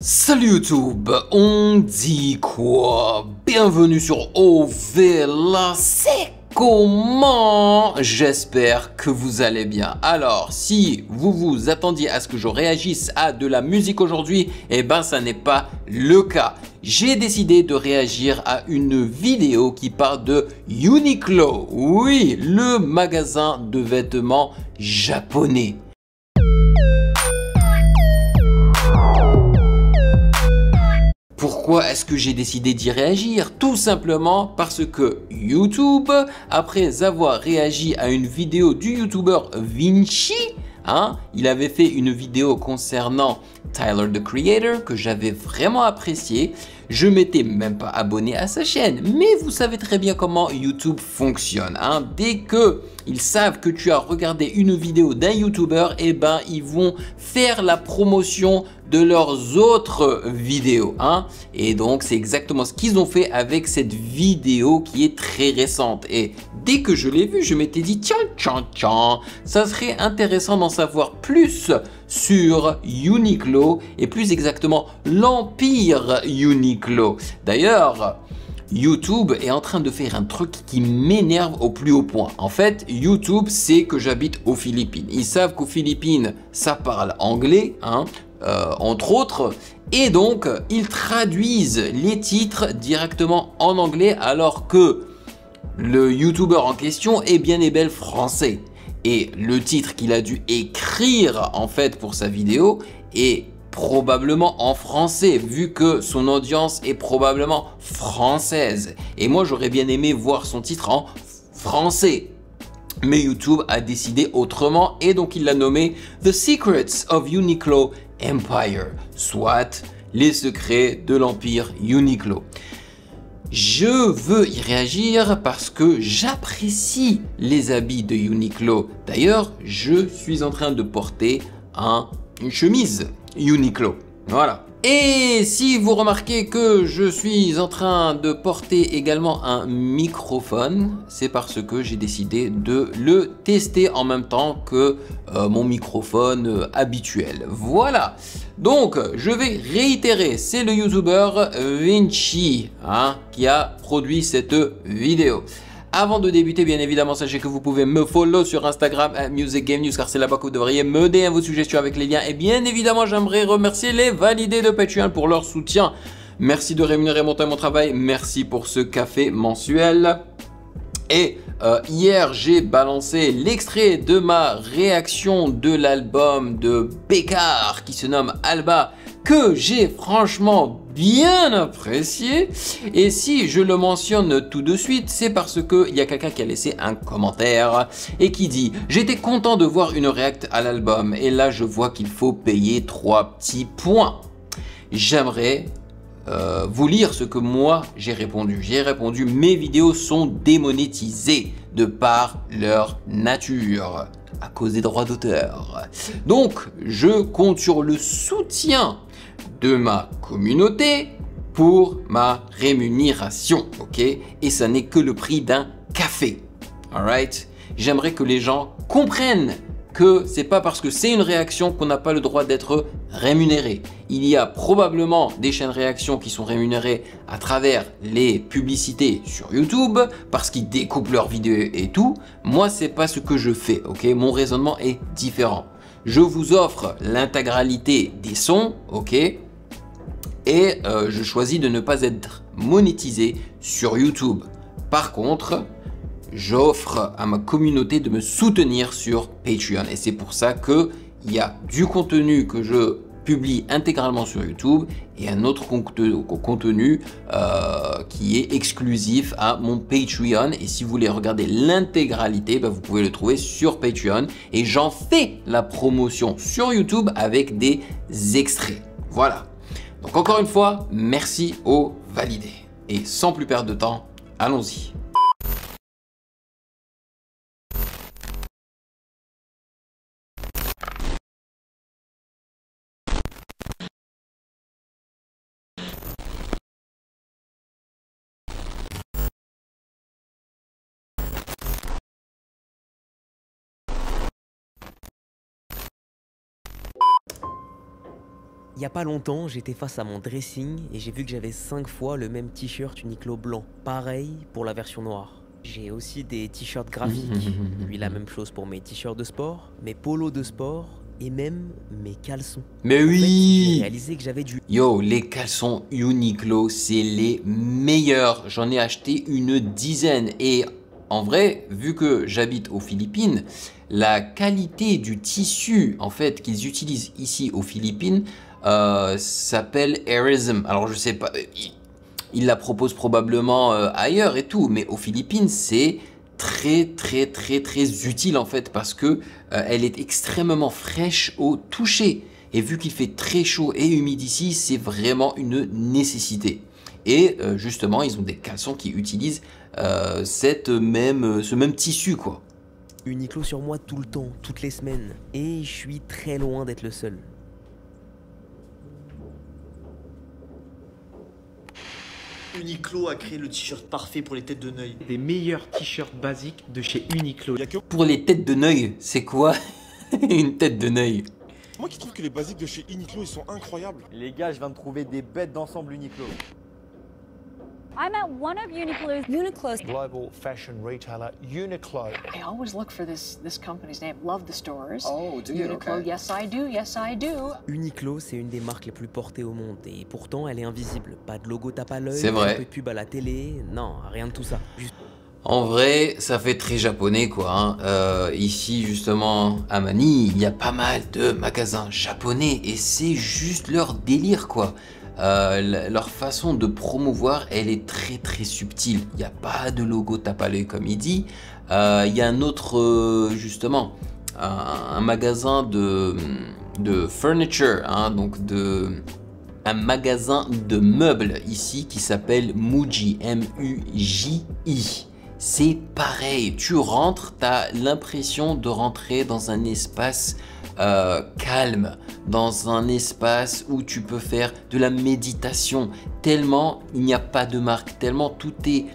Salut YouTube, on dit quoi? Bienvenue sur OV, là c'est comment? J'espère que vous allez bien. Alors, si vous vous attendiez à ce que je réagisse à de la musique aujourd'hui, eh ben ça n'est pas le cas. J'ai décidé de réagir à une vidéo qui parle de Uniqlo. Oui, le magasin de vêtements japonais. Pourquoi est-ce que j'ai décidé d'y réagir? Tout simplement parce que YouTube, après avoir réagi à une vidéo du youtubeur Vinci, il avait fait une vidéo concernant Tyler the Creator que j'avais vraiment apprécié. Je m'étais même pas abonné à sa chaîne, mais vous savez très bien comment YouTube fonctionne. Dès que ils savent que tu as regardé une vidéo d'un YouTuber, eh ben ils vont faire la promotion de leurs autres vidéos. Et donc c'est exactement ce qu'ils ont fait avec cette vidéo qui est très récente. Et dès que je l'ai vue, je m'étais dit tiens, ça serait intéressant d'en savoir plus sur Uniqlo et plus exactement l'empire Uniqlo. D'ailleurs, YouTube est en train de faire un truc qui m'énerve au plus haut point. En fait, YouTube sait que j'habite aux Philippines. Ils savent qu'aux Philippines, ça parle anglais, entre autres. Et donc, ils traduisent les titres directement en anglais alors que le YouTuber en question est bien et bel français. Et le titre qu'il a dû écrire en fait pour sa vidéo est probablement en français vu que son audience est probablement française. Et moi j'aurais bien aimé voir son titre en français. Mais YouTube a décidé autrement et donc il l'a nommé The Secrets of Uniqlo Empire, soit les secrets de l'empire Uniqlo. Je veux y réagir parce que j'apprécie les habits de Uniqlo. D'ailleurs, je suis en train de porter une chemise Uniqlo. Voilà. Et si vous remarquez que je suis en train de porter également un microphone, c'est parce que j'ai décidé de le tester en même temps que mon microphone habituel. Voilà. Donc, je vais réitérer, c'est le YouTuber Vinci qui a produit cette vidéo. Avant de débuter, bien évidemment, sachez que vous pouvez me follow sur Instagram @musicgamenews car c'est là-bas que vous devriez me donner vos suggestions avec les liens. Et bien évidemment, j'aimerais remercier les validés de Patreon pour leur soutien. Merci de rémunérer mon temps et mon travail. Merci pour ce café mensuel. Et hier, j'ai balancé l'extrait de ma réaction de l'album de Bécard qui se nomme Alba, que j'ai franchement bien apprécié. Et si je le mentionne tout de suite, c'est parce qu'il y a quelqu'un qui a laissé un commentaire et qui dit « J'étais content de voir une react à l'album et là je vois qu'il faut payer 3 petits points. » J'aimerais vous lire ce que moi j'ai répondu. J'ai répondu: mes vidéos sont démonétisées de par leur nature à cause des droits d'auteur. Donc je compte sur le soutien de ma communauté pour ma rémunération, ok? Et ça n'est que le prix d'un café, alright? J'aimerais que les gens comprennent que c'est pas parce que c'est une réaction qu'on n'a pas le droit d'être rémunéré. Il y a probablement des chaînes réactions qui sont rémunérées à travers les publicités sur YouTube parce qu'ils découpent leurs vidéos et tout. Moi, c'est pas ce que je fais, ok? Mon raisonnement est différent. Je vous offre l'intégralité des sons, ok? Et je choisis de ne pas être monétisé sur YouTube. Par contre, j'offre à ma communauté de me soutenir sur Patreon. Et c'est pour ça qu'il y a du contenu que je publie intégralement sur YouTube et un autre contenu qui est exclusif à mon Patreon. Et si vous voulez regarder l'intégralité, vous pouvez le trouver sur Patreon. Et j'en fais la promotion sur YouTube avec des extraits. Voilà. Donc encore une fois, merci aux validés. Et sans plus perdre de temps, allons-y. Il y a pas longtemps, j'étais face à mon dressing et j'ai vu que j'avais 5 fois le même t-shirt Uniqlo blanc. Pareil pour la version noire. J'ai aussi des t-shirts graphiques, puis la même chose pour mes t-shirts de sport, mes polos de sport et même mes caleçons. Mais En fait, oui! j'ai réalisé que j'avais du Yo, les caleçons Uniqlo, c'est les meilleurs. J'en ai acheté une dizaine. Et en vrai, vu que j'habite aux Philippines, la qualité du tissu en fait qu'ils utilisent ici aux Philippines s'appelle Airism. Alors je sais pas, ils la proposent probablement ailleurs et tout, mais aux Philippines c'est très utile en fait parce que elle est extrêmement fraîche au toucher. Et vu qu'il fait très chaud et humide ici, c'est vraiment une nécessité. Et justement, ils ont des caleçons qui utilisent ce même tissu, quoi. Uniqlo sur moi tout le temps, toutes les semaines. Et je suis très loin d'être le seul. Uniqlo a créé le t-shirt parfait pour les têtes de Neuil. Des meilleurs t-shirts basiques de chez Uniqlo. Il y a que Pour les têtes de Neuil, c'est quoi une tête de Neuil? moi qui trouve que les basiques de chez Uniqlo ils sont incroyables. Les gars, je viens de trouver des bêtes d'ensemble Uniqlo. I'm at one of Uniqlo's global fashion retailer Uniqlo. I always look for this company's name. Love the stores. Oh, do you? Uniqlo, Okay. yes I do, yes I do. Uniqlo, c'est une des marques les plus portées au monde. Et pourtant, elle est invisible. Pas de logo tape à l'œil, C'est vrai. un peu de pub à la télé. Non, rien de tout ça. Juste En vrai, ça fait très japonais, quoi. Hein. Ici, justement, à Manille, il y a pas mal de magasins japonais et c'est juste leur délire, quoi. Leur façon de promouvoir, elle est très subtile. Il n'y a pas de logo tape à l'œil comme il dit. Il y a un autre, justement, un magasin de furniture, hein, donc un magasin de meubles ici qui s'appelle Muji, M-U-J-I. C'est pareil, tu rentres, tu as l'impression de rentrer dans un espace calme, dans un espace où tu peux faire de la méditation, tellement il n'y a pas de marque, tellement tout est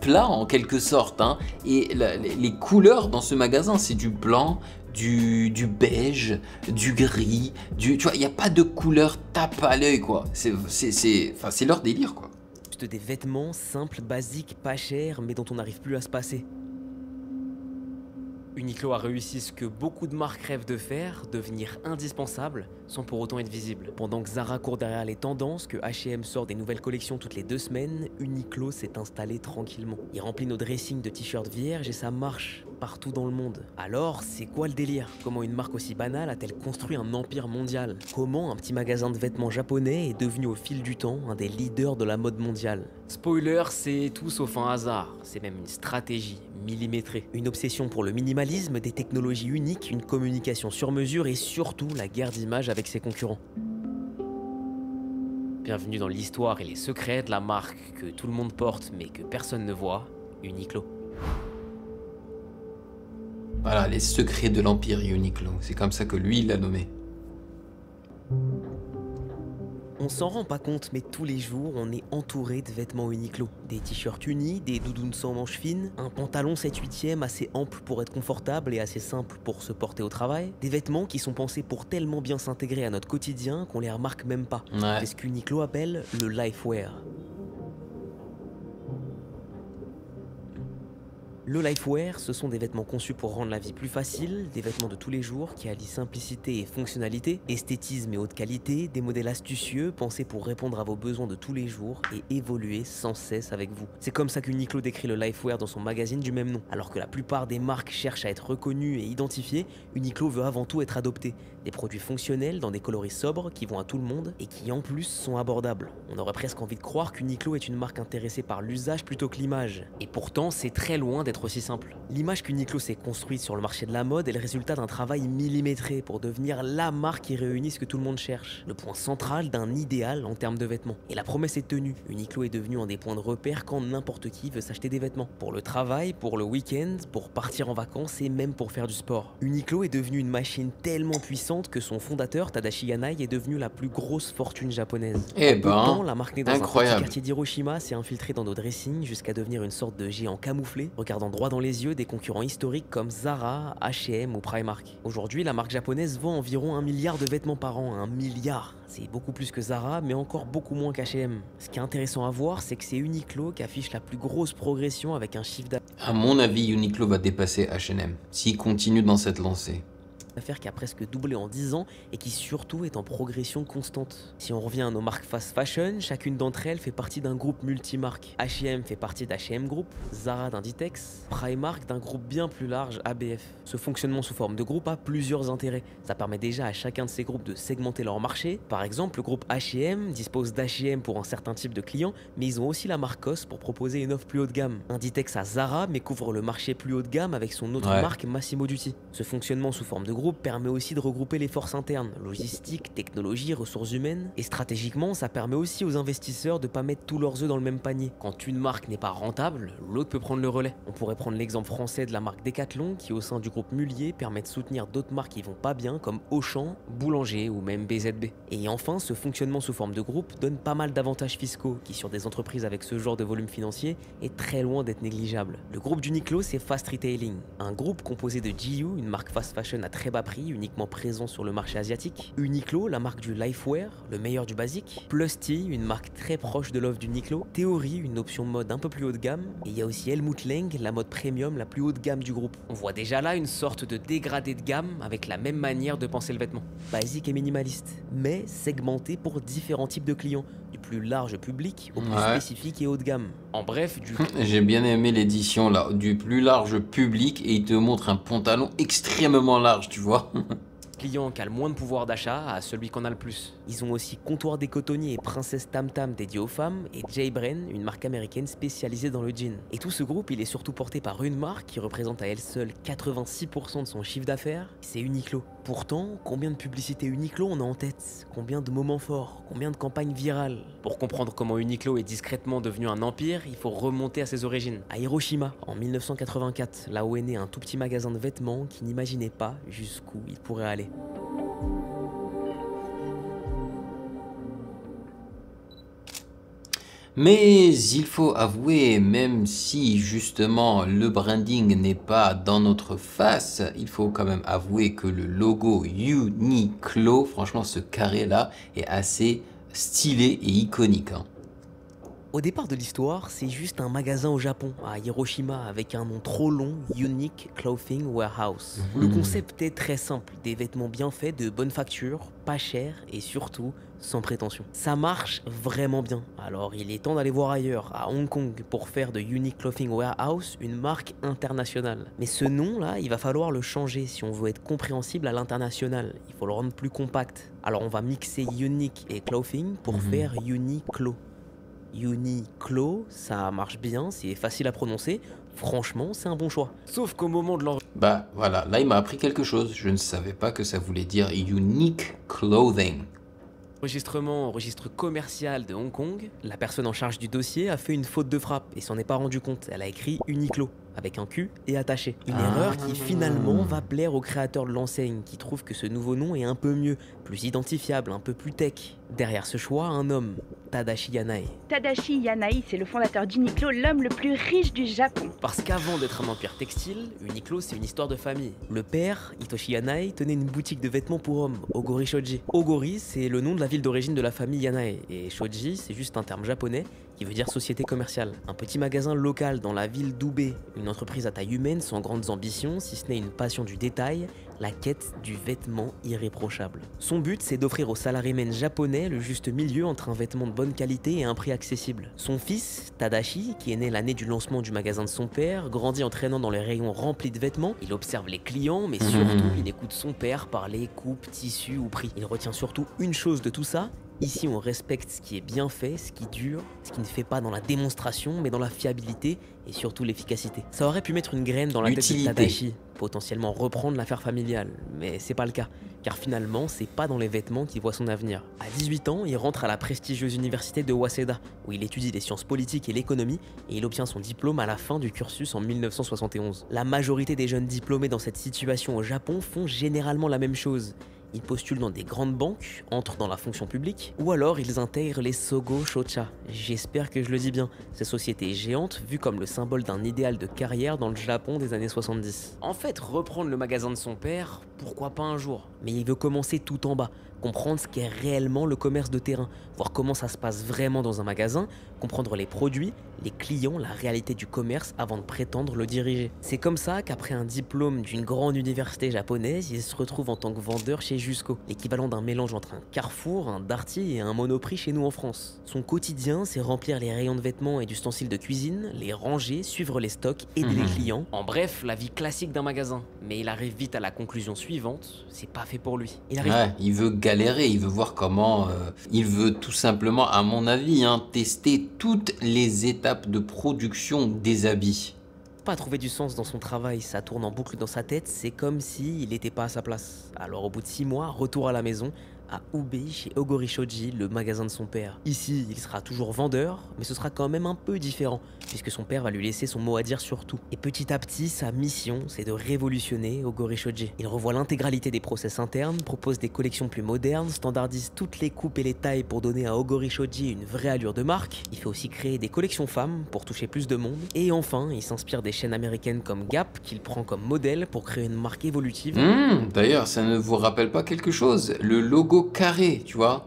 plat en quelque sorte, hein. Et les couleurs dans ce magasin, c'est du blanc, du beige, du gris, tu vois, il n'y a pas de couleur tape à l'œil, quoi. C'est leur délire, quoi. des vêtements simples, basiques, pas chers, mais dont on n'arrive plus à se passer. Uniqlo a réussi ce que beaucoup de marques rêvent de faire, devenir indispensable, sans pour autant être visible. Pendant que Zara court derrière les tendances, que H&M sort des nouvelles collections toutes les 2 semaines, Uniqlo s'est installé tranquillement. Il remplit nos dressings de t-shirts vierges et ça marche partout dans le monde. Alors, c'est quoi le délire? Comment une marque aussi banale a-t-elle construit un empire mondial? Comment un petit magasin de vêtements japonais est devenu au fil du temps un des leaders de la mode mondiale? Spoiler, c'est tout sauf un hasard, c'est même une stratégie millimétrée. Une obsession pour le minimalisme, des technologies uniques, une communication sur mesure et surtout la guerre d'image avec ses concurrents. Bienvenue dans l'histoire et les secrets de la marque que tout le monde porte mais que personne ne voit, Uniqlo. Voilà, les secrets de l'empire Uniqlo, c'est comme ça que lui il l'a nommé. On s'en rend pas compte, mais tous les jours, on est entouré de vêtements Uniqlo. Des t-shirts unis, des doudounes sans manches fines, un pantalon 7/8 assez ample pour être confortable et assez simple pour se porter au travail. Des vêtements qui sont pensés pour tellement bien s'intégrer à notre quotidien qu'on les remarque même pas. Ouais. C'est ce qu'Uniqlo appelle le lifewear. Le lifewear, ce sont des vêtements conçus pour rendre la vie plus facile, des vêtements de tous les jours qui allient simplicité et fonctionnalité, esthétisme et haute qualité, des modèles astucieux pensés pour répondre à vos besoins de tous les jours et évoluer sans cesse avec vous. C'est comme ça qu'Uniqlo décrit le lifewear dans son magazine du même nom. Alors que la plupart des marques cherchent à être reconnues et identifiées, Uniqlo veut avant tout être adopté. Des produits fonctionnels dans des coloris sobres qui vont à tout le monde et qui en plus sont abordables. On aurait presque envie de croire qu'Uniqlo est une marque intéressée par l'usage plutôt que l'image. Et pourtant, c'est très loin d'être aussi simple. L'image qu'Uniqlo s'est construite sur le marché de la mode est le résultat d'un travail millimétré pour devenir la marque qui réunit ce que tout le monde cherche. Le point central d'un idéal en termes de vêtements. Et la promesse est tenue. Uniqlo est devenu un des points de repère quand n'importe qui veut s'acheter des vêtements. Pour le travail, pour le week-end, pour partir en vacances et même pour faire du sport. Uniqlo est devenu une machine tellement puissante que son fondateur, Tadashi Yanai, est devenu la plus grosse fortune japonaise. Eh Pourtant, ben, la marque née dans un incroyable. petit quartier d'Hiroshima s'est infiltrée dans nos dressings jusqu'à devenir une sorte de géant camouflé, regardant droit dans les yeux des concurrents historiques comme Zara, H&M ou Primark. Aujourd'hui, la marque japonaise vend environ 1 milliard de vêtements par an. 1 milliard! C'est beaucoup plus que Zara, mais encore beaucoup moins qu'H&M. Ce qui est intéressant à voir, c'est que c'est Uniqlo qui affiche la plus grosse progression avec un chiffre d'affaires. À mon avis, Uniqlo va dépasser H&M s'il continue dans cette lancée. Qui a presque doublé en 10 ans et qui surtout est en progression constante. Si on revient à nos marques fast fashion, chacune d'entre elles fait partie d'un groupe multimarque. H&M fait partie d'H&M Group, Zara d'Inditex, Primark d'un groupe bien plus large, ABF. Ce fonctionnement sous forme de groupe a plusieurs intérêts. Ça permet déjà à chacun de ces groupes de segmenter leur marché. Par exemple, le groupe H&M dispose d'H&M pour un certain type de clients, mais ils ont aussi la marque COS pour proposer une offre plus haut de gamme. Inditex a Zara, mais couvre le marché plus haut de gamme avec son autre marque Massimo Dutti. Ce fonctionnement sous forme de groupe permet aussi de regrouper les forces internes, logistique, technologie, ressources humaines. Et stratégiquement, ça permet aussi aux investisseurs de pas mettre tous leurs œufs dans le même panier. Quand une marque n'est pas rentable, l'autre peut prendre le relais. On pourrait prendre l'exemple français de la marque Decathlon qui au sein du groupe Mullier permet de soutenir d'autres marques qui vont pas bien comme Auchan, Boulanger ou même BZB. Et enfin, ce fonctionnement sous forme de groupe donne pas mal d'avantages fiscaux qui sur des entreprises avec ce genre de volume financier est très loin d'être négligeable. Le groupe d'Uniqlo, c'est Fast Retailing, un groupe composé de GU, une marque fast fashion à très bas prix, uniquement présent sur le marché asiatique, Uniqlo, la marque du lifewear, le meilleur du basique, Plus T, une marque très proche de l'offre d'Uniqlo, Theory, une option mode un peu plus haut de gamme, et il y a aussi Helmut Lang, la mode premium la plus haut de gamme du groupe. On voit déjà là une sorte de dégradé de gamme avec la même manière de penser le vêtement. Basique et minimaliste, mais segmenté pour différents types de clients, du plus large public au plus spécifique et haut de gamme. En bref, J'ai bien aimé l'édition là, du plus large public, et il te montre un pantalon extrêmement large, tu vois. Client qui a le moins de pouvoir d'achat à celui qu'on a le plus. Ils ont aussi Comptoir des Cotonniers et Princesse Tam Tam dédié aux femmes et J. Bren, une marque américaine spécialisée dans le jean. Et tout ce groupe, il est surtout porté par une marque qui représente à elle seule 86% de son chiffre d'affaires, c'est Uniqlo. Pourtant, combien de publicités Uniqlo on a en tête? Combien de moments forts? Combien de campagnes virales? Pour comprendre comment Uniqlo est discrètement devenu un empire, il faut remonter à ses origines. À Hiroshima, en 1984, là où est né un tout petit magasin de vêtements qui n'imaginait pas jusqu'où il pourrait aller. Mais il faut avouer, même si justement le branding n'est pas dans notre face, il faut quand même avouer que le logo Uniqlo, franchement ce carré là est assez stylé et iconique. Au départ de l'histoire, c'est juste un magasin au Japon, à Hiroshima, avec un nom trop long, Unique Clothing Warehouse. Le concept est très simple, des vêtements bien faits, de bonne facture, pas chers et surtout sans prétention. Ça marche vraiment bien, alors il est temps d'aller voir ailleurs, à Hong Kong, pour faire de Unique Clothing Warehouse une marque internationale. Mais ce nom-là, il va falloir le changer si on veut être compréhensible à l'international. Il faut le rendre plus compact. Alors on va mixer Unique et Clothing pour faire Uniqlo. Uniqlo, ça marche bien, c'est facile à prononcer, franchement c'est un bon choix. Sauf qu'au moment de l'enregistrement... Bah voilà, là il m'a appris quelque chose, je ne savais pas que ça voulait dire Unique Clothing. Registre commercial de Hong Kong, la personne en charge du dossier a fait une faute de frappe et s'en est pas rendu compte, elle a écrit Uniqlo avec un Q et attaché. Une erreur qui finalement va plaire au créateur de l'enseigne qui trouve que ce nouveau nom est un peu mieux, plus identifiable, un peu plus tech. Derrière ce choix, un homme, Tadashi Yanai. Tadashi Yanai, c'est le fondateur d'Uniqlo, l'homme le plus riche du Japon. Parce qu'avant d'être un empire textile, Uniqlo c'est une histoire de famille. Le père, Hitoshi Yanai, tenait une boutique de vêtements pour hommes, Ogori Shoji. Ogori, c'est le nom de la ville d'origine de la famille Yanai, et Shoji, c'est juste un terme japonais qui veut dire société commerciale. Un petit magasin local dans la ville d'Ube, une entreprise à taille humaine sans grandes ambitions, si ce n'est une passion du détail, la quête du vêtement irréprochable. Son but, c'est d'offrir aux salarymen japonais le juste milieu entre un vêtement de bonne qualité et un prix accessible. Son fils, Tadashi, qui est né l'année du lancement du magasin de son père, grandit en traînant dans les rayons remplis de vêtements. Il observe les clients, mais surtout, il écoute son père parler coupe, tissu ou prix. Il retient surtout une chose de tout ça. Ici, on respecte ce qui est bien fait, ce qui dure, ce qui ne fait pas dans la démonstration, mais dans la fiabilité et surtout l'efficacité. Ça aurait pu mettre une graine dans la tête de Tadashi, potentiellement reprendre l'affaire familiale, mais c'est pas le cas, car finalement, c'est pas dans les vêtements qu'il voit son avenir. À 18 ans, il rentre à la prestigieuse université de Waseda, où il étudie les sciences politiques et l'économie, et il obtient son diplôme à la fin du cursus en 1971. La majorité des jeunes diplômés dans cette situation au Japon font généralement la même chose. Ils postulent dans des grandes banques, entrent dans la fonction publique, ou alors ils intègrent les Sogo Shocha. J'espère que je le dis bien. Ces sociétés géantes vues comme le symbole d'un idéal de carrière dans le Japon des années 70. En fait, reprendre le magasin de son père, pourquoi pas un jour? Mais il veut commencer tout en bas, comprendre ce qu'est réellement le commerce de terrain, voir comment ça se passe vraiment dans un magasin, comprendre les produits, les clients, la réalité du commerce avant de prétendre le diriger. C'est comme ça qu'après un diplôme d'une grande université japonaise, il se retrouve en tant que vendeur chez Jusco, l'équivalent d'un mélange entre un Carrefour, un Darty et un Monoprix chez nous en France. Son quotidien, c'est remplir les rayons de vêtements et d'ustensiles de cuisine, les ranger, suivre les stocks, aider les clients. En bref, la vie classique d'un magasin. Mais il arrive vite à la conclusion suivante, c'est pas fait pour lui. Il veut galérer, il veut voir comment... il veut tout simplement, à mon avis, tester toutes les étapes de production des habits. Pas trouver du sens dans son travail, ça tourne en boucle dans sa tête, c'est comme s'il n'était pas à sa place. Alors au bout de 6 mois, retour à la maison, à Ube chez Ogori Shoji, le magasin de son père. Ici, il sera toujours vendeur, mais ce sera quand même un peu différent, puisque son père va lui laisser son mot à dire sur tout. Et petit à petit, sa mission, c'est de révolutionner Ogori Shoji. Il revoit l'intégralité des process internes, propose des collections plus modernes, standardise toutes les coupes et les tailles pour donner à Ogori Shoji une vraie allure de marque. Il fait aussi créer des collections femmes pour toucher plus de monde. Et enfin, il s'inspire des chaînes américaines comme Gap, qu'il prend comme modèle pour créer une marque évolutive. D'ailleurs, ça ne vous rappelle pas quelque chose? Le logo carré, tu vois.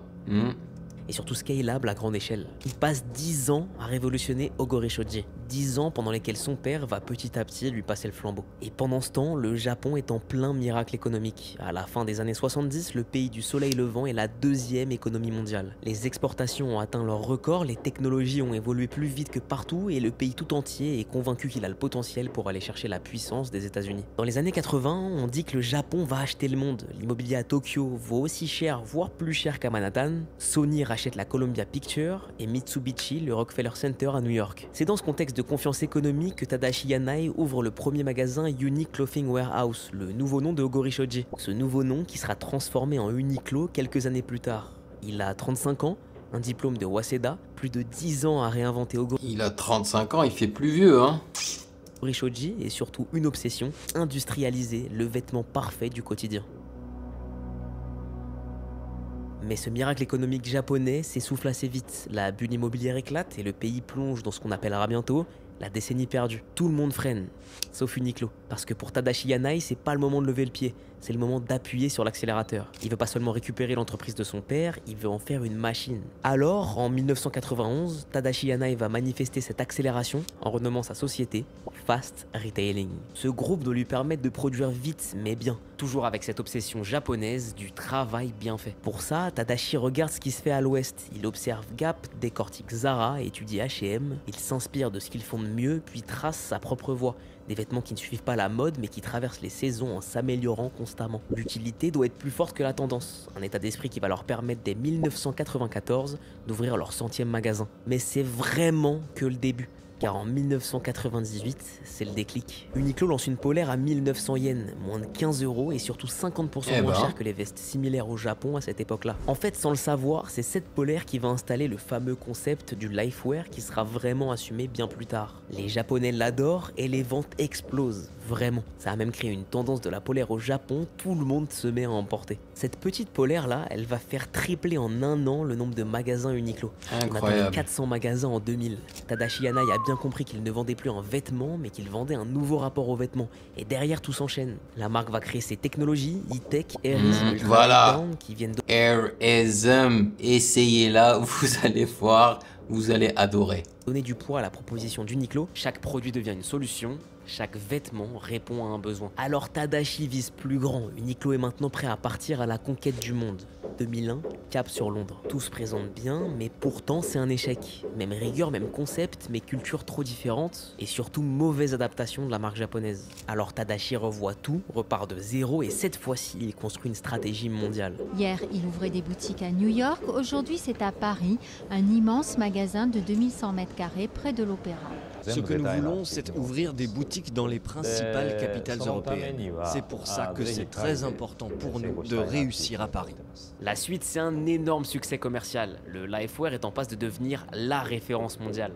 Et surtout scalable à grande échelle. Il passe 10 ans à révolutionner Ogori Shoji. 10 ans pendant lesquels son père va petit à petit lui passer le flambeau. Et pendant ce temps, le Japon est en plein miracle économique. À la fin des années 70, le pays du soleil levant est la 2e économie mondiale. Les exportations ont atteint leur record, les technologies ont évolué plus vite que partout et le pays tout entier est convaincu qu'il a le potentiel pour aller chercher la puissance des États-Unis. Dans les années 80, on dit que le Japon va acheter le monde. L'immobilier à Tokyo vaut aussi cher, voire plus cher qu'à Manhattan. Sony rachète la Columbia Pictures et Mitsubishi le Rockefeller Center à New York. C'est dans ce contexte de confiance économique que Tadashi Yanai ouvre le premier magasin Unique Clothing Warehouse, le nouveau nom de Ogori Shoji. Ce nouveau nom qui sera transformé en Uniqlo quelques années plus tard. Il a 35 ans, un diplôme de Waseda, plus de 10 ans à réinventer Ogori. Il a 35 ans, il fait plus vieux, Ogori Shoji est surtout une obsession, industrialiser le vêtement parfait du quotidien. Mais ce miracle économique japonais s'essouffle assez vite. La bulle immobilière éclate et le pays plonge dans ce qu'on appellera bientôt la décennie perdue. Tout le monde freine, sauf Uniqlo. Parce que pour Tadashi Yanai, c'est pas le moment de lever le pied, c'est le moment d'appuyer sur l'accélérateur. Il veut pas seulement récupérer l'entreprise de son père, il veut en faire une machine. Alors, en 1991, Tadashi Yanai va manifester cette accélération en renommant sa société Fast Retailing. Ce groupe doit lui permettre de produire vite mais bien, toujours avec cette obsession japonaise du travail bien fait. Pour ça, Tadashi regarde ce qui se fait à l'ouest. Il observe Gap, décortique Zara, étudie H&M. Il s'inspire de ce qu'ils font de mieux, puis trace sa propre voie. Des vêtements qui ne suivent pas la mode, mais qui traversent les saisons en s'améliorant constamment. L'utilité doit être plus forte que la tendance. Un état d'esprit qui va leur permettre dès 1994 d'ouvrir leur 100e magasin. Mais c'est vraiment que le début. Car en 1998, c'est le déclic. Uniqlo lance une polaire à 1900 yens, moins de 15 € et surtout 50% moins cher que les vestes similaires au Japon à cette époque-là. En fait, sans le savoir, c'est cette polaire qui va installer le fameux concept du lifewear qui sera vraiment assumé bien plus tard. Les Japonais l'adorent et les ventes explosent, vraiment. Ça a même créé une tendance de la polaire au Japon, tout le monde se met à en porter. Cette petite polaire-là, elle va faire tripler en un an le nombre de magasins Uniqlo. Incroyable. On a 400 magasins en 2000. Tadashi Yanai a bien compris qu'il ne vendait plus un vêtement, mais qu'il vendait un nouveau rapport au vêtement. Et derrière, tout s'enchaîne. La marque va créer ses technologies, e-tech, airism, voilà. qui viennent airism, essayez-la, vous allez voir, vous allez adorer. Donner du poids à la proposition d'Uniqlo, chaque produit devient une solution, chaque vêtement répond à un besoin. Alors Tadashi vise plus grand, Uniqlo est maintenant prêt à partir à la conquête du monde. 2001, cap sur Londres. Tout se présente bien, mais pourtant c'est un échec. Même rigueur, même concept, mais culture trop différente, et surtout mauvaise adaptation de la marque japonaise. Alors Tadashi revoit tout, repart de zéro, et cette fois-ci il construit une stratégie mondiale. Hier, il ouvrait des boutiques à New York, aujourd'hui c'est à Paris, un immense magasin de 2100 m² près de l'Opéra. Ce que nous voulons, c'est ouvrir des boutiques dans les principales capitales européennes. C'est pour ça que c'est très important pour nous de réussir à Paris. La suite, c'est un énorme succès commercial. Le lifewear est en passe de devenir la référence mondiale.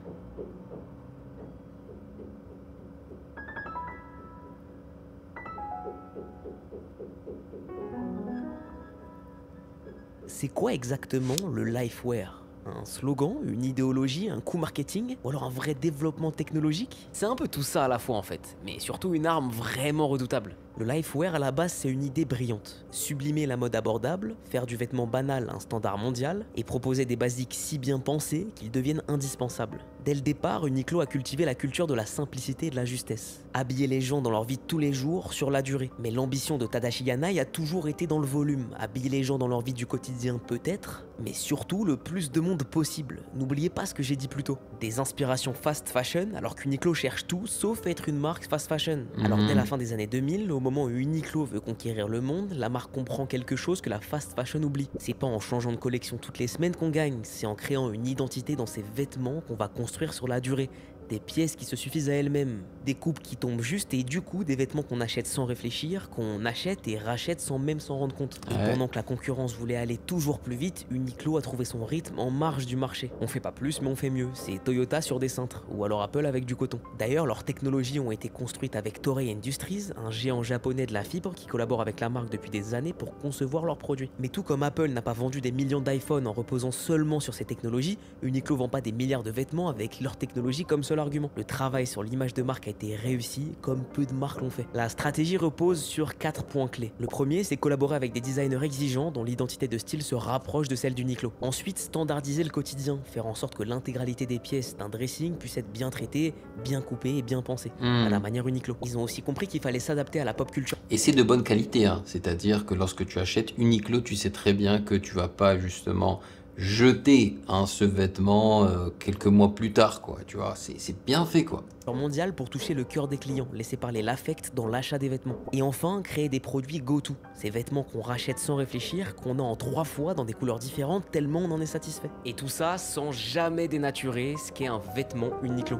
c'est quoi exactement le lifewear? Un slogan, une idéologie, un coup marketing, ou alors un vrai développement technologique? C'est un peu tout ça à la fois en fait, mais surtout une arme vraiment redoutable. Le lifewear à la base c'est une idée brillante. Sublimer la mode abordable, faire du vêtement banal un standard mondial, et proposer des basiques si bien pensés qu'ils deviennent indispensables. Dès le départ, Uniqlo a cultivé la culture de la simplicité et de la justesse. Habiller les gens dans leur vie de tous les jours, sur la durée. Mais l'ambition de Tadashi Yanai a toujours été dans le volume. Habiller les gens dans leur vie du quotidien peut-être, mais surtout le plus de monde possible. N'oubliez pas ce que j'ai dit plus tôt. Des inspirations fast fashion, alors qu'Uniqlo cherche tout sauf être une marque fast fashion. Alors dès la fin des années 2000, au moment où Uniqlo veut conquérir le monde, la marque comprend quelque chose que la fast fashion oublie. C'est pas en changeant de collection toutes les semaines qu'on gagne, c'est en créant une identité dans ses vêtements qu'on va construire sur la durée. Des pièces qui se suffisent à elles-mêmes, des coupes qui tombent juste et du coup des vêtements qu'on achète sans réfléchir, qu'on achète et rachète sans même s'en rendre compte. Et pendant que la concurrence voulait aller toujours plus vite, Uniqlo a trouvé son rythme en marge du marché. On fait pas plus mais on fait mieux, c'est Toyota sur des cintres, ou alors Apple avec du coton. D'ailleurs leurs technologies ont été construites avec Toray Industries, un géant japonais de la fibre qui collabore avec la marque depuis des années pour concevoir leurs produits. Mais tout comme Apple n'a pas vendu des millions d'iPhone en reposant seulement sur ces technologies, Uniqlo vend pas des milliards de vêtements avec leur technologie comme seul argument. Le travail sur l'image de marque a été réussi, comme peu de marques l'ont fait. La stratégie repose sur 4 points clés. Le premier, c'est collaborer avec des designers exigeants dont l'identité de style se rapproche de celle d'Uniqlo. Ensuite, standardiser le quotidien, faire en sorte que l'intégralité des pièces d'un dressing puisse être bien traitée, bien coupée et bien pensée, à la manière Uniqlo. Ils ont aussi compris qu'il fallait s'adapter à la pop culture. Et c'est de bonne qualité, hein. C'est-à-dire que lorsque tu achètes Uniqlo, tu sais très bien que tu vas pas justement jeter ce vêtement quelques mois plus tard, quoi, tu vois, c'est bien fait, quoi. Mondial pour toucher le cœur des clients, laisser parler l'affect dans l'achat des vêtements. Et enfin, créer des produits go-to, ces vêtements qu'on rachète sans réfléchir, qu'on a en 3 fois dans des couleurs différentes tellement on en est satisfait. Et tout ça sans jamais dénaturer ce qu'est un vêtement Uniqlo.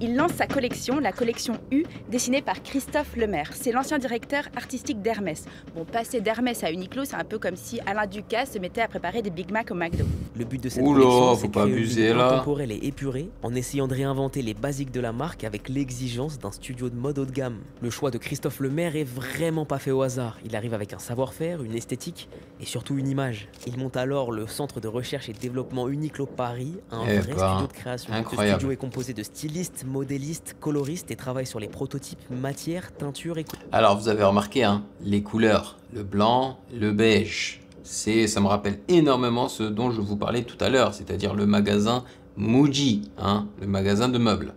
Il lance sa collection, la collection U, dessinée par Christophe Lemaire. C'est l'ancien directeur artistique d'Hermès. Bon, passer d'Hermès à Uniqlo, c'est un peu comme si Alain Ducasse se mettait à préparer des Big Mac au McDo. Le but de cette collection, c'est de créer une ligne intemporelle et épurée, en essayant de réinventer les basiques de la marque avec l'exigence d'un studio de mode haut de gamme. Le choix de Christophe Lemaire est vraiment pas fait au hasard. Il arrive avec un savoir-faire, une esthétique et surtout une image. Il monte alors le centre de recherche et développement Uniqlo Paris, un vrai studio de création. Incroyable. Ce studio est composé de stylistes, modéliste, coloriste et travaille sur les prototypes, matières, teintures et... Alors vous avez remarqué, les couleurs, le blanc, le beige, ça me rappelle énormément ce dont je vous parlais tout à l'heure, c'est-à-dire le magasin Muji, le magasin de meubles.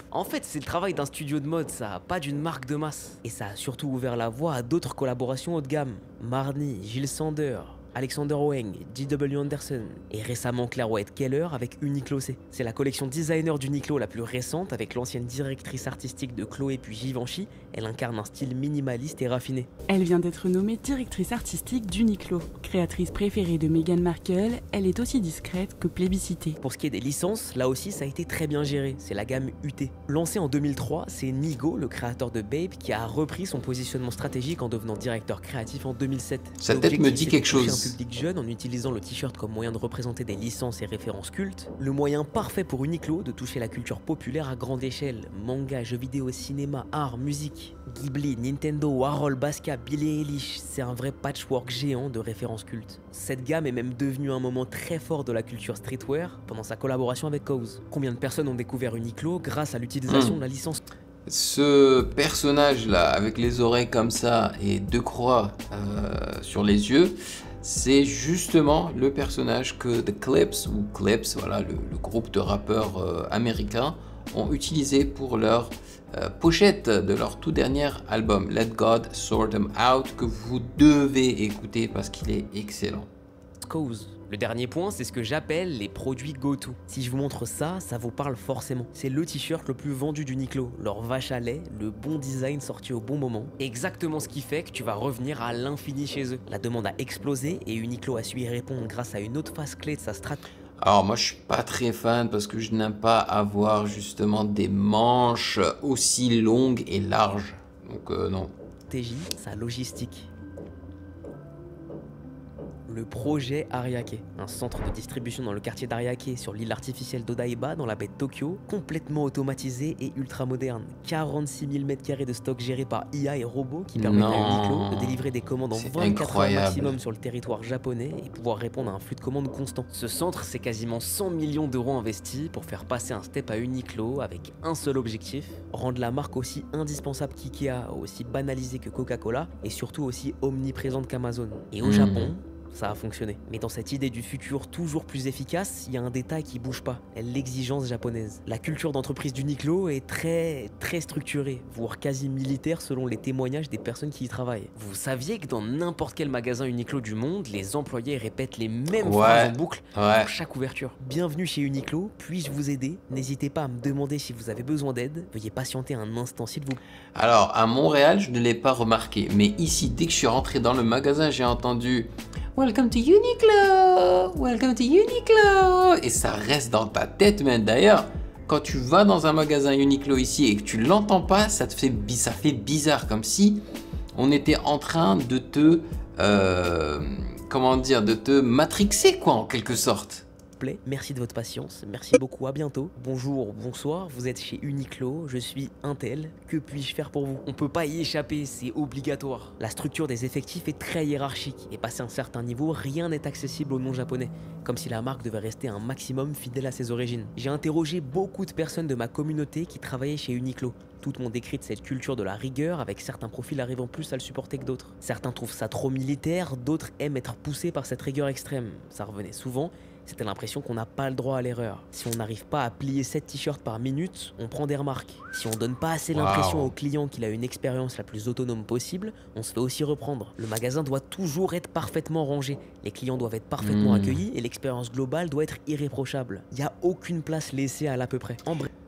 En fait, c'est le travail d'un studio de mode, ça, pas d'une marque de masse. Et ça a surtout ouvert la voie à d'autres collaborations haut de gamme. Marni, Gilles Sander, Alexander Wang, J.W. Anderson et récemment Claire White Keller avec Uniqlo C. C'est la collection designer d'Uniqlo la plus récente avec l'ancienne directrice artistique de Chloé puis Givenchy. Elle incarne un style minimaliste et raffiné. Elle vient d'être nommée directrice artistique d'Uniqlo. Créatrice préférée de Meghan Markle, elle est aussi discrète que plébiscitée. Pour ce qui est des licences, là aussi ça a été très bien géré, c'est la gamme UT. Lancée en 2003, c'est Nigo, le créateur de Babe, qui a repris son positionnement stratégique en devenant directeur créatif en 2007. Sa tête me dit quelque chose. Un public jeune en utilisant le t-shirt comme moyen de représenter des licences et références cultes, le moyen parfait pour Uniqlo de toucher la culture populaire à grande échelle, manga, jeux vidéo, cinéma, art, musique. Ghibli, Nintendo, Warhol, Basquiat, Billie Eilish, c'est un vrai patchwork géant de références cultes. Cette gamme est même devenue un moment très fort de la culture streetwear pendant sa collaboration avec Cause. Combien de personnes ont découvert Uniqlo grâce à l'utilisation de la licence? Ce personnage là avec les oreilles comme ça et deux croix sur les yeux, c'est justement le personnage que The Clips, ou Clips, voilà, le groupe de rappeurs américains, ont utilisé pour leur pochette de leur tout dernier album Let God Sort Them Out, que vous devez écouter parce qu'il est excellent. Cause. Le dernier point, c'est ce que j'appelle les produits go-to. Si je vous montre ça, ça vous parle forcément. C'est le t-shirt le plus vendu d'Uniqlo, leur vache à lait, le bon design sorti au bon moment. Exactement ce qui fait que tu vas revenir à l'infini chez eux. La demande a explosé et Uniqlo a su y répondre grâce à une autre phase clé de sa stratégie. Alors moi je suis pas très fan parce que je n'aime pas avoir justement des manches aussi longues et larges. Donc non. Stratégie, sa logistique. le projet Ariake, un centre de distribution dans le quartier d'Ariake sur l'île artificielle d'Odaiba dans la baie de Tokyo, complètement automatisé et ultra moderne. 46 000 m² de stock géré par IA et robots qui permettent à Uniqlo de délivrer des commandes en 24 heures maximum sur le territoire japonais et pouvoir répondre à un flux de commandes constant. Ce centre, c'est quasiment 100 millions d'euros investis pour faire passer un step à Uniqlo avec un seul objectif, rendre la marque aussi indispensable qu'IKEA, aussi banalisée que Coca-Cola et surtout aussi omniprésente qu'Amazon. Et au Japon, ça a fonctionné. Mais dans cette idée du futur toujours plus efficace, il y a un détail qui bouge pas, l'exigence japonaise. La culture d'entreprise d'Uniqlo est très structurée, voire quasi militaire selon les témoignages des personnes qui y travaillent. Vous saviez que dans n'importe quel magasin Uniqlo du monde, les employés répètent les mêmes phrases en boucle pour chaque ouverture. Bienvenue chez Uniqlo, puis-je vous aider? N'hésitez pas à me demander si vous avez besoin d'aide. Veuillez patienter un instant s'il vous plaît. Alors, à Montréal, je ne l'ai pas remarqué, mais ici, dès que je suis rentré dans le magasin, j'ai entendu Welcome to Uniqlo! Welcome to Uniqlo! Et ça reste dans ta tête, même. D'ailleurs, quand tu vas dans un magasin Uniqlo ici et que tu l'entends pas, ça fait bizarre, comme si on était en train de te, comment dire, de te matrixer, quoi, en quelque sorte. Merci de votre patience, merci beaucoup, à bientôt. Bonjour, bonsoir, vous êtes chez Uniqlo, je suis Intel, que puis-je faire pour vous? On peut pas y échapper, c'est obligatoire. La structure des effectifs est très hiérarchique, et passé un certain niveau, rien n'est accessible aux non-japonais, comme si la marque devait rester un maximum fidèle à ses origines. J'ai interrogé beaucoup de personnes de ma communauté qui travaillaient chez Uniqlo. Toutes m'ont décrit cette culture de la rigueur, avec certains profils arrivant plus à le supporter que d'autres. Certains trouvent ça trop militaire, d'autres aiment être poussés par cette rigueur extrême. Ça revenait souvent. C'était l'impression qu'on n'a pas le droit à l'erreur. Si on n'arrive pas à plier 7 t-shirts par minute, on prend des remarques. Si on donne pas assez l'impression au client qu'il a une expérience la plus autonome possible, on se fait aussi reprendre. Le magasin doit toujours être parfaitement rangé. Les clients doivent être parfaitement accueillis et l'expérience globale doit être irréprochable. Il n'y a aucune place laissée à l'à peu près.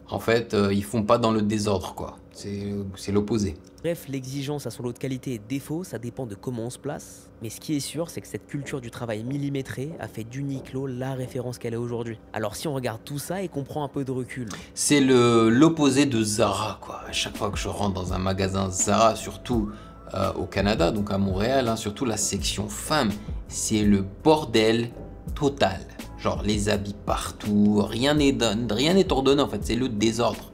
En fait, ils font pas dans le désordre, quoi. C'est l'opposé. Bref, l'exigence à son lot de qualité et de défauts, ça dépend de comment on se place. Mais ce qui est sûr, c'est que cette culture du travail millimétré a fait d'Uniqlo la référence qu'elle est aujourd'hui. Alors si on regarde tout ça et qu'on prend un peu de recul... C'est l'opposé de Zara, quoi. À chaque fois que je rentre dans un magasin Zara, surtout au Canada, donc à Montréal, hein, surtout la section femmes, c'est le bordel total. Genre les habits partout, rien n'est ordonné, en fait, c'est le désordre.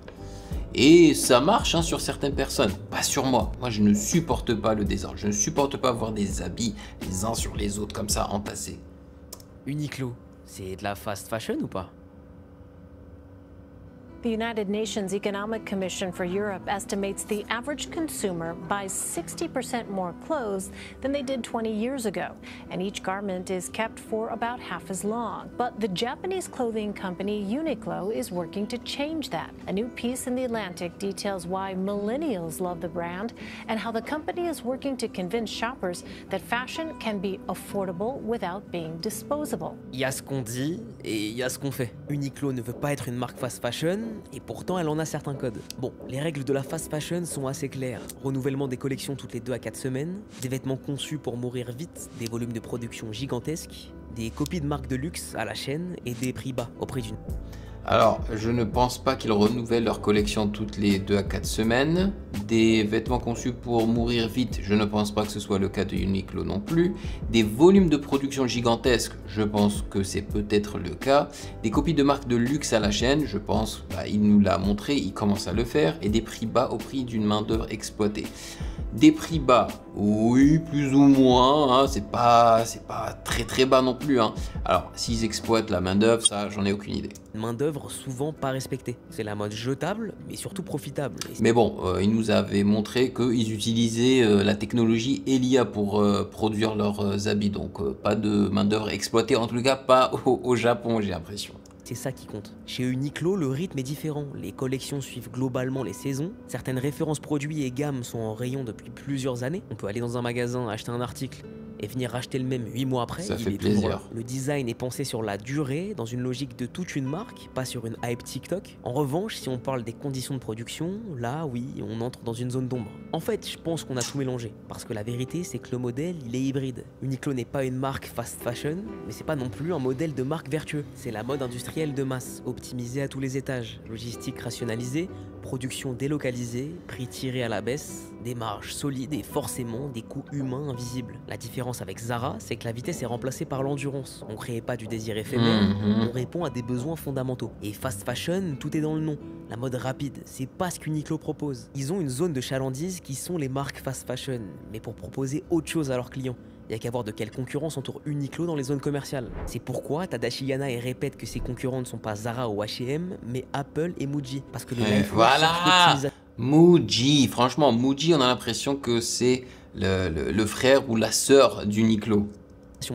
Et ça marche hein, sur certaines personnes, pas sur moi. Moi, je ne supporte pas le désordre. Je ne supporte pas voir des habits les uns sur les autres comme ça, entassés. Uniqlo, c'est de la fast fashion ou pas? The United Nations Economic Commission for Europe estimates the average consumer buys 60% more clothes than they did 20 years ago, and each garment is kept for about half as long. But the Japanese clothing company Uniqlo is working to change that. A new piece in The Atlantic details why millennials love the brand and how the company is working to convince shoppers that fashion can be affordable without being disposable. Il y a ce qu'on dit et il y a ce qu'on fait. Uniqlo ne veut pas être une marque fast fashion, et pourtant elle en a certains codes. Bon, les règles de la fast fashion sont assez claires. Renouvellement des collections toutes les 2 à 4 semaines, des vêtements conçus pour mourir vite, des volumes de production gigantesques, des copies de marques de luxe à la chaîne et des prix bas au prix d'une... Alors, je ne pense pas qu'ils renouvellent leur collection toutes les 2 à 4 semaines. Des vêtements conçus pour mourir vite, je ne pense pas que ce soit le cas de Uniqlo non plus. Des volumes de production gigantesques, je pense que c'est peut-être le cas. Des copies de marques de luxe à la chaîne, je pense, il nous l'a montré, il commence à le faire. Et des prix bas au prix d'une main d'œuvre exploitée. Des prix bas, oui, plus ou moins, hein, c'est pas très bas non plus. Hein. Alors, s'ils exploitent la main d'œuvre, ça, j'en ai aucune idée. Main d'œuvre souvent pas respectée. C'est la mode jetable, mais surtout profitable. Mais bon, ils nous avaient montré qu'ils utilisaient la technologie et l'IA pour produire leurs habits. Donc, pas de main d'œuvre exploitée, en tout cas pas au Japon, j'ai l'impression. C'est ça qui compte. Chez Uniqlo, le rythme est différent. Les collections suivent globalement les saisons. Certaines références produits et gammes sont en rayon depuis plusieurs années. On peut aller dans un magasin, acheter un article et venir racheter le même 8 mois après. Ça fait plaisir. Le design est pensé sur la durée, dans une logique de toute une marque, pas sur une hype TikTok. En revanche, si on parle des conditions de production, là, oui, on entre dans une zone d'ombre. En fait, je pense qu'on a tout mélangé. Parce que la vérité, c'est que le modèle, il est hybride. Uniqlo n'est pas une marque fast fashion, mais c'est pas non plus un modèle de marque vertueux. C'est la mode industrielle de masse, optimisée à tous les étages. Logistique rationalisée, Production délocalisée, prix tiré à la baisse, des marges solides et forcément des coûts humains invisibles. La différence avec Zara, c'est que la vitesse est remplacée par l'endurance. On ne crée pas du désir éphémère, on répond à des besoins fondamentaux. Et fast fashion, tout est dans le nom. La mode rapide, c'est pas ce qu'Uniqlo propose. Ils ont une zone de chalandise qui sont les marques fast fashion, mais pour proposer autre chose à leurs clients. Il n'y a qu'à voir de quelle concurrence entoure Uniqlo dans les zones commerciales. C'est pourquoi Tadashi Yanai répète que ses concurrents ne sont pas Zara ou H&M, mais Apple et Muji. Parce que voilà, Muji. Franchement, Muji, on a l'impression que c'est le frère ou la sœur d'Uniqlo.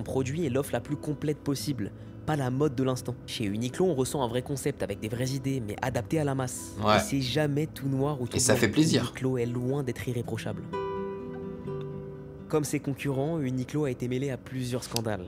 Produit est l'offre la plus complète possible. Pas la mode de l'instant. Chez Uniqlo, on ressent un vrai concept avec des vraies idées, mais adaptées à la masse. Ouais. Et c'est jamais tout noir ou tout blanc. Et ça fait plaisir. Uniqlo est loin d'être irréprochable. Comme ses concurrents, Uniqlo a été mêlé à plusieurs scandales.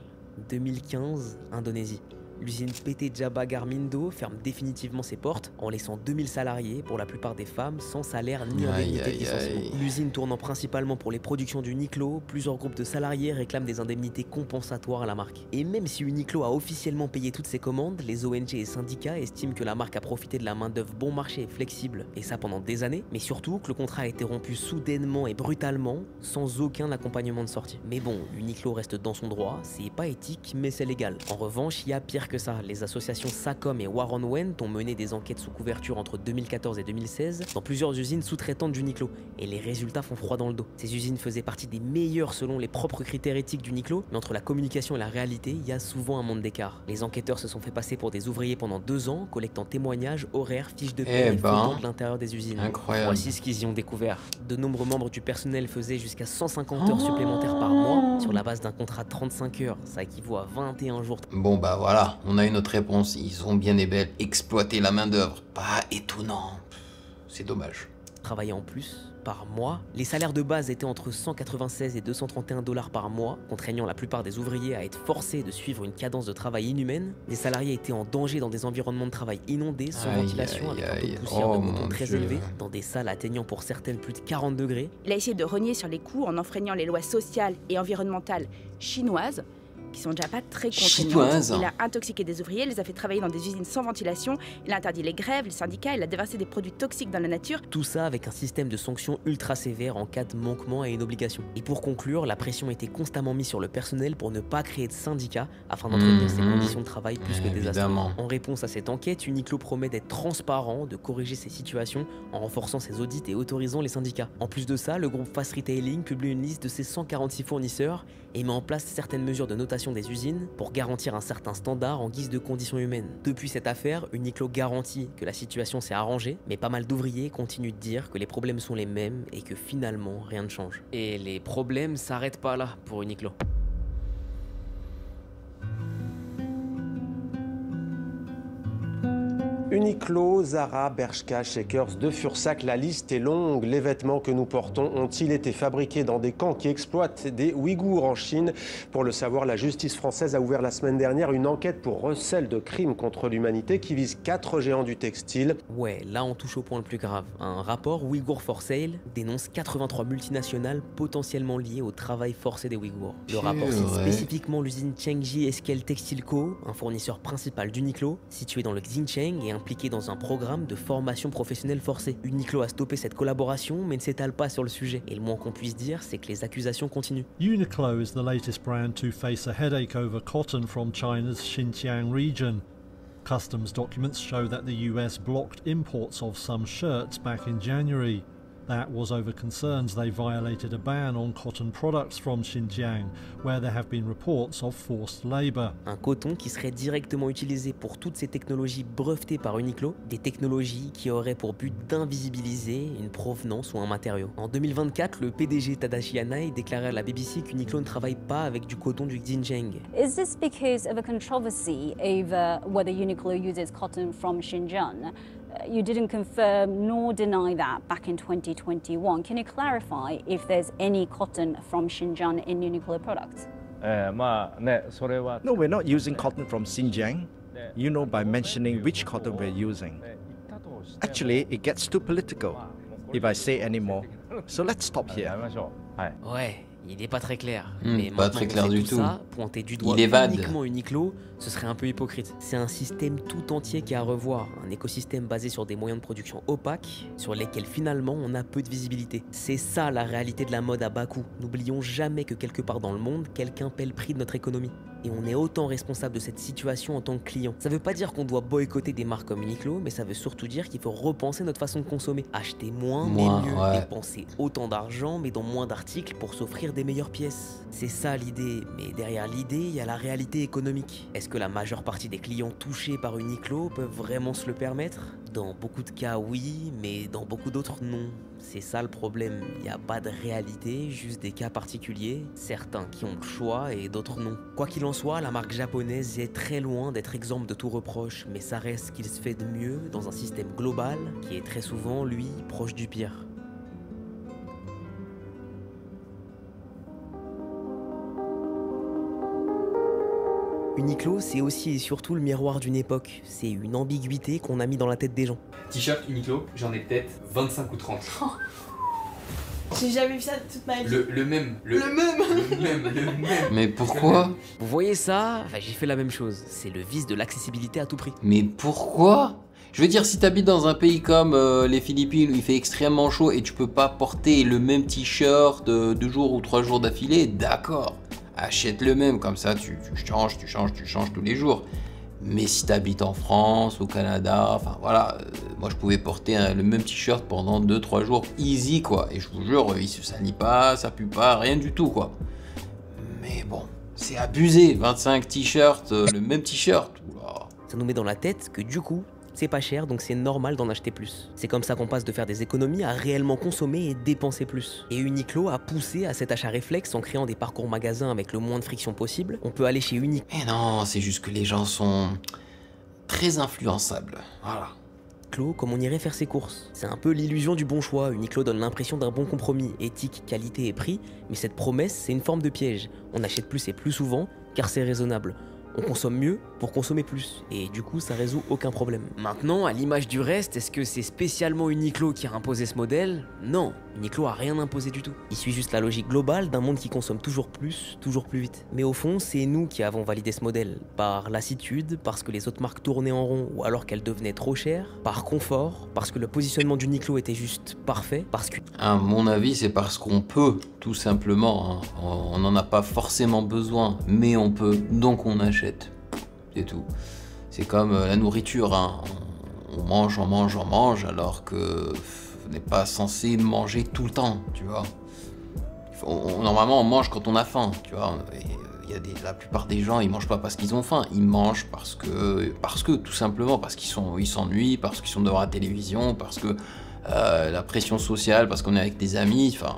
2015, Indonésie. L'usine PT Jabba Garmindo ferme définitivement ses portes en laissant 2000 salariés, pour la plupart des femmes, sans salaire ni indemnité de licenciement. L'usine tournant principalement pour les productions d'Uniqlo, plusieurs groupes de salariés réclament des indemnités compensatoires à la marque. Et même si Uniqlo a officiellement payé toutes ses commandes, les ONG et syndicats estiment que la marque a profité de la main-d'œuvre bon marché et flexible, et ça pendant des années, mais surtout que le contrat a été rompu soudainement et brutalement, sans aucun accompagnement de sortie. Mais bon, Uniqlo reste dans son droit, c'est pas éthique, mais c'est légal. En revanche, il y a pire que ça, les associations SACOM et Warren Went ont mené des enquêtes sous couverture entre 2014 et 2016 dans plusieurs usines sous-traitantes d'Uniqlo, et les résultats font froid dans le dos. Ces usines faisaient partie des meilleures selon les propres critères éthiques d'Uniqlo, mais entre la communication et la réalité, il y a souvent un monde d'écart. Les enquêteurs se sont fait passer pour des ouvriers pendant 2 ans, collectant témoignages, horaires, fiches de paie et photos de l'intérieur des usines. Incroyable. Voici ce qu'ils y ont découvert. De nombreux membres du personnel faisaient jusqu'à 150 heures supplémentaires par mois, sur la base d'un contrat de 35 heures, ça équivaut à 21 jours. Bon bah voilà, on a une autre réponse, ils ont bien et belle exploité la main d'œuvre. Pas étonnant, c'est dommage. Travailler en plus par mois. Les salaires de base étaient entre 196 et 231 $ par mois, contraignant la plupart des ouvriers à être forcés de suivre une cadence de travail inhumaine. Les salariés étaient en danger dans des environnements de travail inondés, sans ventilation, avec un taux de poussière de coton très élevé, dans des salles atteignant pour certaines plus de 40 degrés. Il a essayé de rogner sur les coûts en enfreignant les lois sociales et environnementales chinoises, qui sont déjà pas très contraignantes. Il a intoxiqué des ouvriers, les a fait travailler dans des usines sans ventilation, il a interdit les grèves, les syndicats, il a déversé des produits toxiques dans la nature. Tout ça avec un système de sanctions ultra sévère en cas de manquement à une obligation. Et pour conclure, la pression était constamment mise sur le personnel pour ne pas créer de syndicats afin d'entretenir ces conditions de travail plus que désastreuses. En réponse à cette enquête, Uniqlo promet d'être transparent, de corriger ces situations en renforçant ses audits et autorisant les syndicats. En plus de ça, le groupe Fast Retailing publie une liste de ses 146 fournisseurs et met en place certaines mesures de notation des usines pour garantir un certain standard en guise de conditions humaines. Depuis cette affaire, Uniqlo garantit que la situation s'est arrangée, mais pas mal d'ouvriers continuent de dire que les problèmes sont les mêmes et que finalement rien ne change. Et les problèmes s'arrêtent pas là pour Uniqlo. Uniqlo, Zara, Bershka, Shakers, De Fursac, la liste est longue. Les vêtements que nous portons ont-ils été fabriqués dans des camps qui exploitent des Ouïghours en Chine? Pour le savoir, la justice française a ouvert la semaine dernière une enquête pour recel de crimes contre l'humanité qui vise 4 géants du textile. Ouais, là on touche au point le plus grave. Un rapport Ouïghour for Sale dénonce 83 multinationales potentiellement liées au travail forcé des Ouïghours. Le rapport cite spécifiquement l'usine Chengji Eskel Textile Co., un fournisseur principal d'Uniqlo, situé dans le Xinjiang et impliqué dans un programme de formation professionnelle forcée. Uniqlo a stoppé cette collaboration mais ne s'étale pas sur le sujet. Et le moins qu'on puisse dire, c'est que les accusations continuent. Uniqlo is the latest brand to face a headache over cotton from China's Xinjiang region. Customs documents show that the US blocked imports of some shirts back in January. That was over concerns they violated a ban on cotton products from Xinjiang, where there have been reports of forced labor. Un coton qui serait directement utilisé pour toutes ces technologies brevetées par Uniqlo, des technologies qui auraient pour but d'invisibiliser une provenance ou un matériau. En 2024, le PDG Tadashi Yanai déclarait à la BBC qu'Uniqlo ne travaille pas avec du coton du Xinjiang. Is this because of a controversy over whether Uniqlo uses cotton from Xinjiang? You didn't confirm nor deny that back in 2021. Can you clarify if there's any cotton from Xinjiang in Uniqlo products? No, we're not using cotton from Xinjiang. You know by mentioning which cotton we're using. Actually, it gets too political if I say any more. So let's stop here. Ouais. il est pas très clair. Mais pas très clair du tout. Ça, pointer du doigt uniquement Uniqlo, ce serait un peu hypocrite. C'est un système tout entier qui est à revoir, un écosystème basé sur des moyens de production opaques, sur lesquels finalement on a peu de visibilité. C'est ça la réalité de la mode à bas coût. N'oublions jamais que quelque part dans le monde, quelqu'un paie le prix de notre économie. Et on est autant responsable de cette situation en tant que client. Ça veut pas dire qu'on doit boycotter des marques comme Uniqlo, mais ça veut surtout dire qu'il faut repenser notre façon de consommer. Acheter moins mais mieux, dépenser autant d'argent mais dans moins d'articles pour s'offrir des meilleures pièces. C'est ça l'idée, mais derrière l'idée, il y a la réalité économique. Est-ce que la majeure partie des clients touchés par Uniqlo peuvent vraiment se le permettre? Dans beaucoup de cas oui, mais dans beaucoup d'autres non. C'est ça le problème, il n'y a pas de réalité, juste des cas particuliers, certains qui ont le choix et d'autres non. Quoi qu'il en soit, la marque japonaise est très loin d'être exempte de tout reproche, mais ça reste ce qu'il se fait de mieux dans un système global qui est très souvent, lui, proche du pire. Uniqlo, c'est aussi et surtout le miroir d'une époque. C'est une ambiguïté qu'on a mis dans la tête des gens. T-shirt Uniqlo, j'en ai peut-être 25 ou 30. J'ai jamais vu ça toute ma vie. Le même. Mais pourquoi? Vous voyez ça? J'ai fait la même chose. C'est le vice de l'accessibilité à tout prix. Mais pourquoi? Je veux dire, si t'habites dans un pays comme les Philippines où il fait extrêmement chaud et tu peux pas porter le même t-shirt 2 jours ou 3 jours d'affilée, d'accord. Achète le même, comme ça tu changes tous les jours. Mais si tu habites en France, au Canada, enfin voilà, moi je pouvais porter le même t-shirt pendant 2-3 jours, easy quoi. Et je vous jure, il se salit pas, ça pue pas, rien du tout quoi. Mais bon, c'est abusé, 25 t-shirts, le même t-shirt. Ça nous met dans la tête que du coup, c'est pas cher, donc c'est normal d'en acheter plus. C'est comme ça qu'on passe de faire des économies à réellement consommer et dépenser plus. Et Uniqlo a poussé à cet achat réflexe en créant des parcours magasins avec le moins de friction possible. On peut aller chez Uniqlo. Mais non, c'est juste que les gens sont très influençables. Voilà. Comme on irait faire ses courses. C'est un peu l'illusion du bon choix. Uniqlo donne l'impression d'un bon compromis, éthique, qualité et prix, mais cette promesse, c'est une forme de piège. On achète plus et plus souvent, car c'est raisonnable. On consomme mieux pour consommer plus, et du coup ça résout aucun problème. Maintenant, à l'image du reste, est-ce que c'est spécialement Uniqlo qui a imposé ce modèle? Non, Uniqlo a rien imposé du tout. Il suit juste la logique globale d'un monde qui consomme toujours plus vite. Mais au fond, c'est nous qui avons validé ce modèle, par lassitude, parce que les autres marques tournaient en rond ou alors qu'elles devenaient trop chères, par confort, parce que le positionnement d'Uniqlo était juste parfait, parce que... À mon avis, c'est parce qu'on peut, tout simplement. Hein. On n'en a pas forcément besoin, mais on peut, donc on achète. C'est tout. C'est comme la nourriture, hein. On mange, alors que on n'est pas censé manger tout le temps, tu vois. Normalement, on mange quand on a faim, tu vois. La plupart des gens, ils mangent pas parce qu'ils ont faim, ils mangent parce que tout simplement, parce qu'ils s'ennuient, parce qu'ils sont devant la télévision, parce que la pression sociale, parce qu'on est avec des amis, enfin,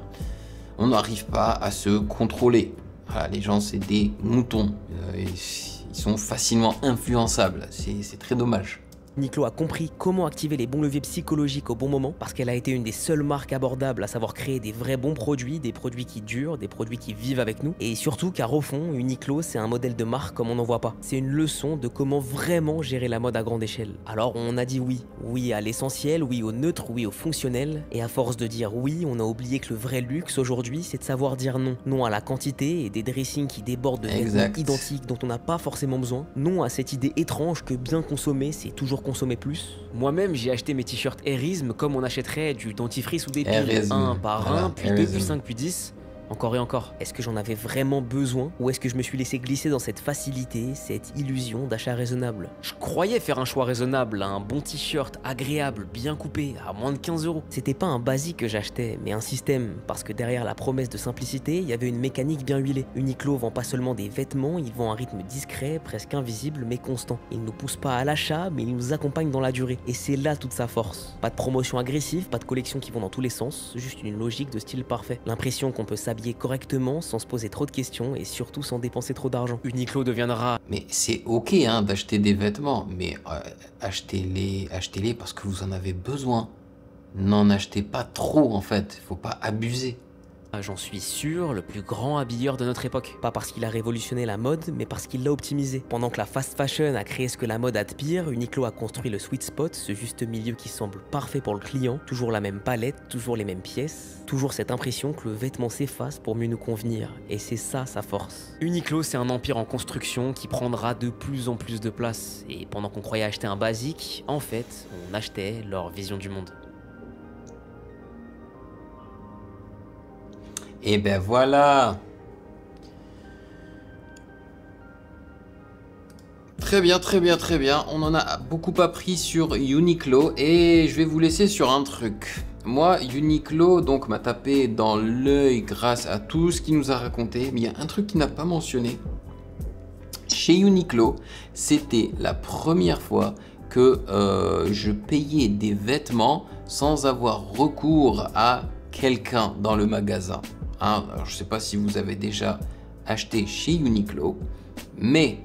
on n'arrive pas à se contrôler. Voilà, les gens, c'est des moutons. Ils sont facilement influençables. C'est très dommage. Uniqlo a compris comment activer les bons leviers psychologiques au bon moment parce qu'elle a été une des seules marques abordables à savoir créer des vrais bons produits, des produits qui durent, des produits qui vivent avec nous. Et surtout car au fond, Uniqlo c'est un modèle de marque comme on n'en voit pas. C'est une leçon de comment vraiment gérer la mode à grande échelle. Alors on a dit oui. Oui à l'essentiel, oui au neutre, oui au fonctionnel. Et à force de dire oui, on a oublié que le vrai luxe aujourd'hui c'est de savoir dire non. Non à la quantité et des dressings qui débordent de vêtements identiques dont on n'a pas forcément besoin. Non à cette idée étrange que bien consommer c'est toujours consommer plus. Moi-même, j'ai acheté mes t-shirts Airism comme on achèterait du dentifrice ou des piles, un par un, puis 2, puis 5, puis 10. Encore et encore. Est-ce que j'en avais vraiment besoin ou est-ce que je me suis laissé glisser dans cette facilité, cette illusion d'achat raisonnable? Je croyais faire un choix raisonnable, un bon t-shirt agréable, bien coupé, à moins de 15 €. C'était pas un basique que j'achetais, mais un système, parce que derrière la promesse de simplicité, il y avait une mécanique bien huilée. Uniqlo vend pas seulement des vêtements, il vend un rythme discret, presque invisible, mais constant. Il nous pousse pas à l'achat, mais il nous accompagne dans la durée. Et c'est là toute sa force. Pas de promotion agressive, pas de collections qui vont dans tous les sens, juste une logique de style parfait. L'impression qu'on peut s'habiller correctement sans se poser trop de questions et surtout sans dépenser trop d'argent. Uniqlo deviendra... Mais c'est ok hein, d'acheter des vêtements, mais achetez-les parce que vous en avez besoin. N'en achetez pas trop en fait, faut pas abuser. J'en suis sûr, le plus grand habilleur de notre époque. Pas parce qu'il a révolutionné la mode, mais parce qu'il l'a optimisé. Pendant que la fast fashion a créé ce que la mode a de pire, Uniqlo a construit le sweet spot, ce juste milieu qui semble parfait pour le client. Toujours la même palette, toujours les mêmes pièces, toujours cette impression que le vêtement s'efface pour mieux nous convenir. Et c'est ça sa force. Uniqlo, c'est un empire en construction qui prendra de plus en plus de place. Et pendant qu'on croyait acheter un basique, en fait, on achetait leur vision du monde. Et ben voilà. Très bien, très bien, très bien. On en a beaucoup appris sur Uniqlo et je vais vous laisser sur un truc. Moi, Uniqlo donc m'a tapé dans l'œil grâce à tout ce qu'il nous a raconté, mais il y a un truc qu'il n'a pas mentionné. Chez Uniqlo, c'était la première fois que je payais des vêtements sans avoir recours à quelqu'un dans le magasin. Alors, je ne sais pas si vous avez déjà acheté chez Uniqlo, mais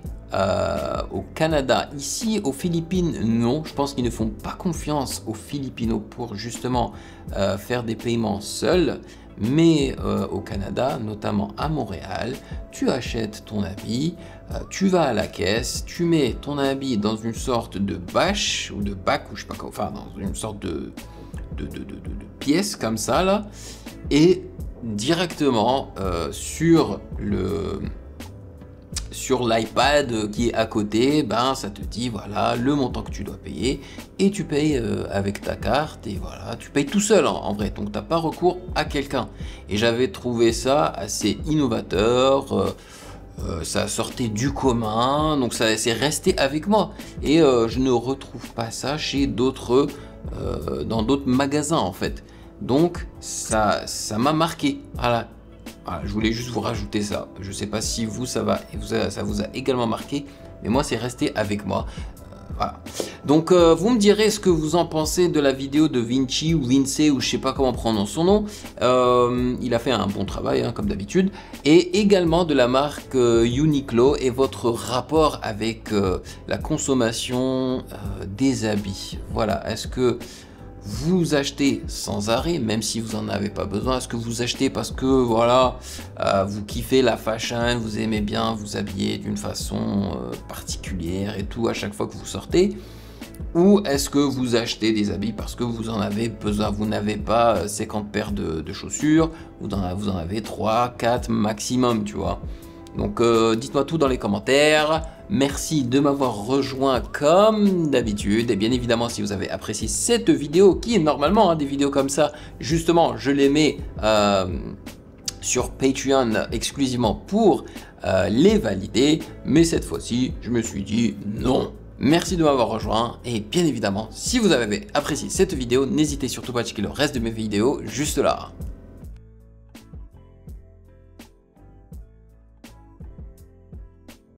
au Canada, ici aux Philippines, non. Je pense qu'ils ne font pas confiance aux Philippinos pour justement faire des paiements seuls. Mais au Canada, notamment à Montréal, tu achètes ton habit, tu vas à la caisse, tu mets ton habit dans une sorte de bâche ou de bac, ou je sais pas quoi, enfin dans une sorte de pièce comme ça là, et directement sur l'iPad qui est à côté, ben ça te dit voilà le montant que tu dois payer et tu payes avec ta carte et voilà, tu payes tout seul en vrai, donc t'as pas recours à quelqu'un. Et j'avais trouvé ça assez innovateur, ça sortait du commun, donc ça c'est resté avec moi et je ne retrouve pas ça chez d'autres dans d'autres magasins en fait. Donc ça m'a marqué. Voilà, je voulais juste vous rajouter ça. Je sais pas si vous ça vous a également marqué, mais moi c'est resté avec moi. Voilà. Donc vous me direz ce que vous en pensez de la vidéo de Vinci ou Vince ou je sais pas comment prendre son nom. Il a fait un bon travail comme d'habitude. Et également de la marque Uniqlo et votre rapport avec la consommation des habits. Voilà, est-ce que vous achetez sans arrêt, même si vous n'en avez pas besoin? Est-ce que vous achetez parce que voilà, vous kiffez la fashion, vous aimez bien vous habiller d'une façon particulière et tout à chaque fois que vous sortez? Ou est-ce que vous achetez des habits parce que vous en avez besoin? Vous n'avez pas 50 paires de chaussures, vous en avez 3, 4 maximum, tu vois. Donc dites-moi tout dans les commentaires. Merci de m'avoir rejoint comme d'habitude. Et bien évidemment, si vous avez apprécié cette vidéo, qui est normalement des vidéos comme ça, justement, je les mets sur Patreon exclusivement pour les valider. Mais cette fois-ci, je me suis dit non. Merci de m'avoir rejoint. Et bien évidemment, si vous avez apprécié cette vidéo, n'hésitez surtout pas à checker le reste de mes vidéos juste là.